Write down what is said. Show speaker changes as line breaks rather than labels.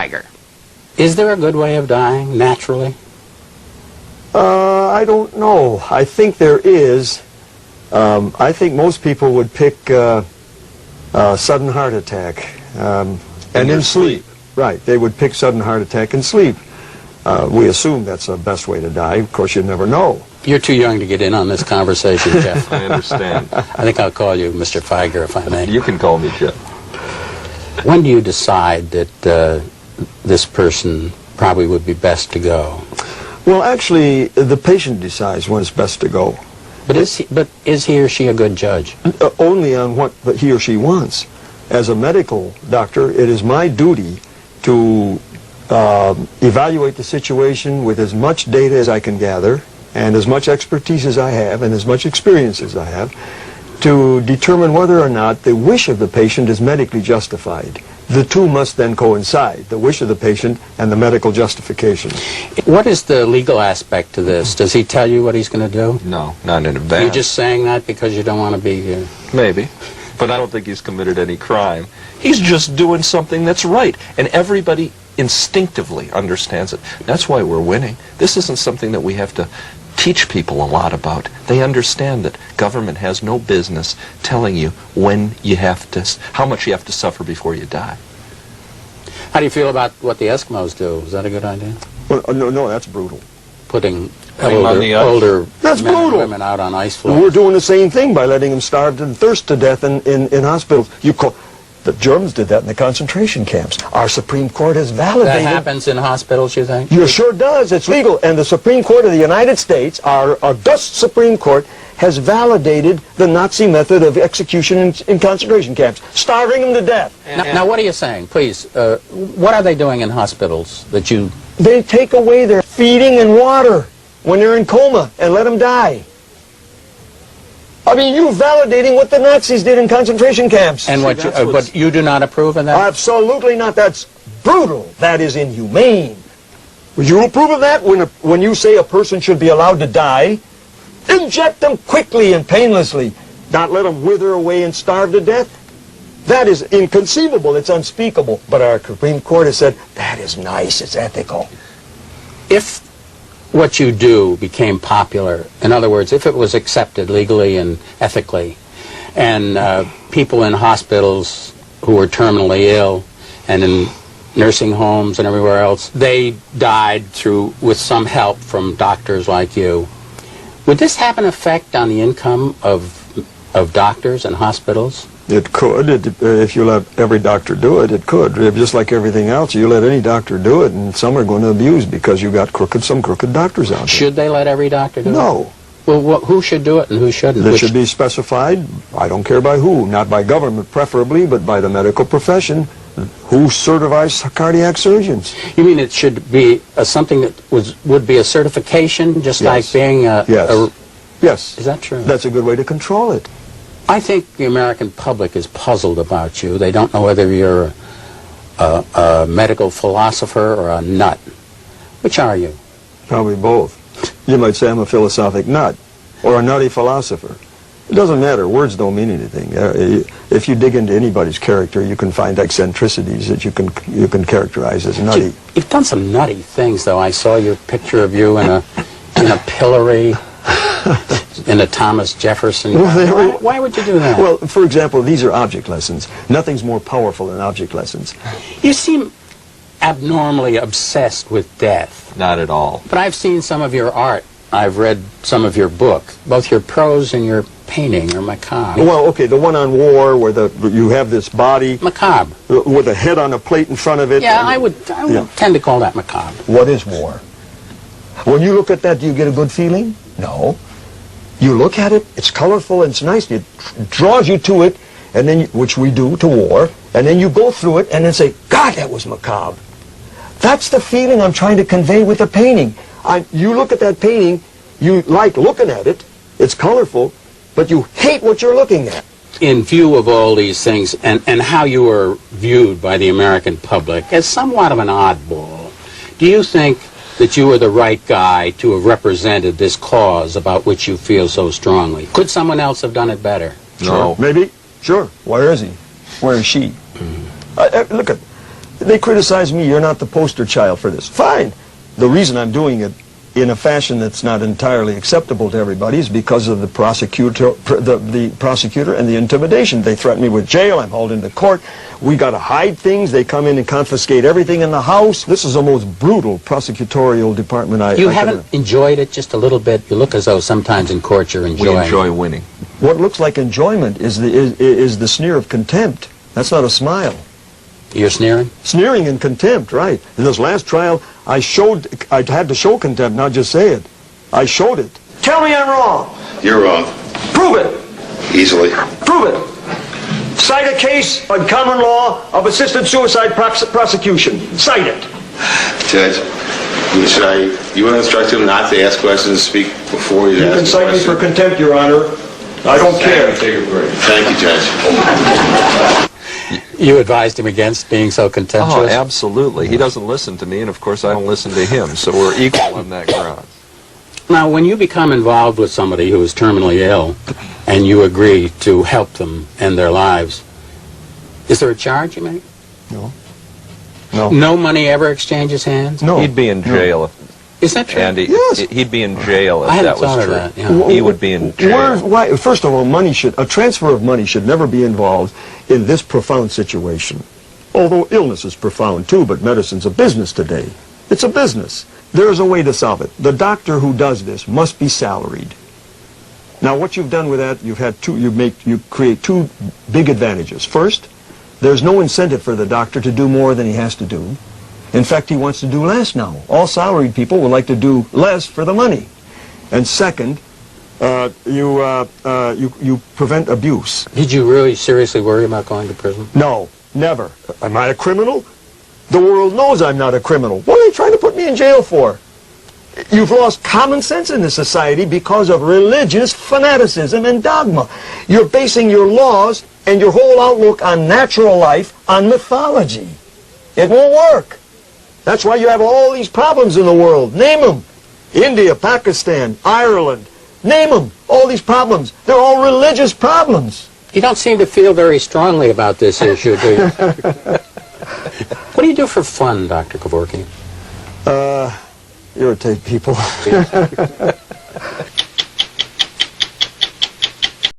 Feiger.
Is there a good way of dying, naturally?
I don't know. I think there is. I think most people would pick sudden heart attack and in sleep. Right, they would pick sudden heart attack and sleep. We assume that's the best way to die. Of course, you never know.
You're too young to get in on this conversation, Jeff.
I understand.
I think I'll call you Mr. Feiger, if I may.
You can call me Jeff.
When do you decide that this person probably would be best to go?
Well, actually, the patient decides when it's best to go.
But is he or she a good judge?
Only on what he or she wants. As a medical doctor, it is my duty to evaluate the situation with as much data as I can gather and as much expertise as I have and as much experience as I have to determine whether or not the wish of the patient is medically justified. The two must then coincide, the wish of the patient and the medical justification.
What is the legal aspect to this? Does he tell you what he's going to do?
No, not in advance.
You're just saying that because you don't want to be here?
Maybe. But I don't think he's committed any crime. He's just doing something that's right. And everybody instinctively understands it. That's why we're winning. This isn't something that we have to teach people a lot about. They understand that government has no business telling you when you have to, how much you have to suffer before you die.
How do you feel about what the Eskimos do? Is that a good idea?
Well, no, that's brutal.
Putting
on the ice.
older
That's
men
brutal.
and women out on ice floes.
We're doing the same thing by letting them starve and thirst to death in hospitals. The Germans did that in the concentration camps. Our Supreme Court has validated...
That happens in hospitals, you think?
You sure does. It's legal. And the Supreme Court of the United States, our august Supreme Court, has validated the Nazi method of execution in concentration camps, starving them to death.
Now, what are you saying? Please, what are they doing in hospitals that you...
They take away their feeding and water when they're in coma and let them die. I mean, you're validating what the Nazis did in concentration camps.
And what but you do not approve of that?
Absolutely not. That's brutal. That is inhumane. Would you approve of that when you say a person should be allowed to die? Inject them quickly and painlessly. Not let them wither away and starve to death. That is inconceivable. It's unspeakable. But our Supreme Court has said, that is nice. It's ethical.
If what you do became popular, in other words, if it was accepted legally and ethically, and people in hospitals who were terminally ill and in nursing homes and everywhere else, they died with some help from doctors like you, would this have an effect on the income of doctors and hospitals?
It could. If you let every doctor do it, it could. Just like everything else, you let any doctor do it, and some are going to abuse because you got some crooked doctors out there.
Should they let every doctor do it?
No.
Well, who should do it and who shouldn't?
It should be specified, I don't care by who, not by government preferably, but by the medical profession, who certifies cardiac surgeons.
You mean it should be something that would be a certification, just like being
Yes.
Is that true?
That's a good way to control it.
I think the American public is puzzled about you. They don't know whether you're a medical philosopher or a nut. Which are you?
Probably both. You might say I'm a philosophic nut or a nutty philosopher. It doesn't matter. Words don't mean anything. If you dig into anybody's character, you can find eccentricities that you can characterize as nutty.
You've done some nutty things, though. I saw your picture of you in a pillory. In a Thomas Jefferson. Why would you do that?
Well, for example, these are object lessons. Nothing's more powerful than object lessons.
You seem abnormally obsessed with death.
Not at all.
But I've seen some of your art. I've read some of your book. Both your prose and your painting are macabre.
Well, okay, the one on war where you have this body...
Macabre.
With a head on a plate in front of it.
Yeah, I would tend to call that macabre.
What is war? When you look at that, do you get a good feeling? No. You look at it, it's colorful and it's nice. It draws you to it, and then which we do to war, and then you go through it and then say, God, that was macabre. That's the feeling I'm trying to convey with the painting. You look at that painting, you like looking at it, it's colorful, but you hate what you're looking at.
In view of all these things and how you are viewed by the American public as somewhat of an oddball, do you think that you are the right guy to have represented this cause about which you feel so strongly? Could someone else have done it better?
No. Sure. Maybe. Sure. Where is he? Where is she? Look at, They criticize me, you're not the poster child for this. Fine. The reason I'm doing it in a fashion that's not entirely acceptable to everybody is because of the prosecutor and the intimidation. They threaten me with jail, I'm hauled into court, we got to hide things, they come in and confiscate everything in the house. This is the most brutal prosecutorial department
You haven't enjoyed it just a little bit? You look as though sometimes in court you're enjoying.
We enjoy winning.
What looks like enjoyment is the sneer of contempt. That's not a smile.
You're sneering?
Sneering and contempt, right. In this last trial, I had to show contempt, not just say it. I showed it. Tell me I'm wrong.
You're wrong.
Prove it.
Easily.
Prove it. Cite a case on common law of assisted suicide prosecution. Cite it.
Judge, you want to instruct him not to ask questions and speak before he
You
asks
can
a
cite me
question?
for contempt, Your Honor. I don't care.
Take a break. Thank you, Judge.
You advised him against being so
Oh,
contemptuous?
absolutely. He doesn't listen to me, and of course I don't listen to him, so we're equal on that ground.
Now, when you become involved with somebody who is terminally ill and you agree to help them end their lives, is there a charge you make?
No. No.
No money ever exchanges hands?
No.
He'd be in jail.
Is that true?
Andy,
Yes.
he'd be in jail if
I hadn't
that was
thought
true.
of that, yeah.
He would be in jail.
Why? First of all, a transfer of money should never be involved in this profound situation. Although illness is profound too, but medicine's a business today. It's a business. There is a way to solve it. The doctor who does this must be salaried. Now, what you've done with that, you create two big advantages. First, there's no incentive for the doctor to do more than he has to do. In fact, he wants to do less now. All salaried people would like to do less for the money. And second, you prevent abuse.
Did you really seriously worry about going to prison?
No, never. Am I a criminal? The world knows I'm not a criminal. What are they trying to put me in jail for? You've lost common sense in this society because of religious fanaticism and dogma. You're basing your laws and your whole outlook on natural life on mythology. It won't work. That's why you have all these problems in the world. Name them. India, Pakistan, Ireland. Name them. All these problems. They're all religious problems.
You don't seem to feel very strongly about this issue, do you? What do you do for fun, Dr. Kevorkian?
Irritate people.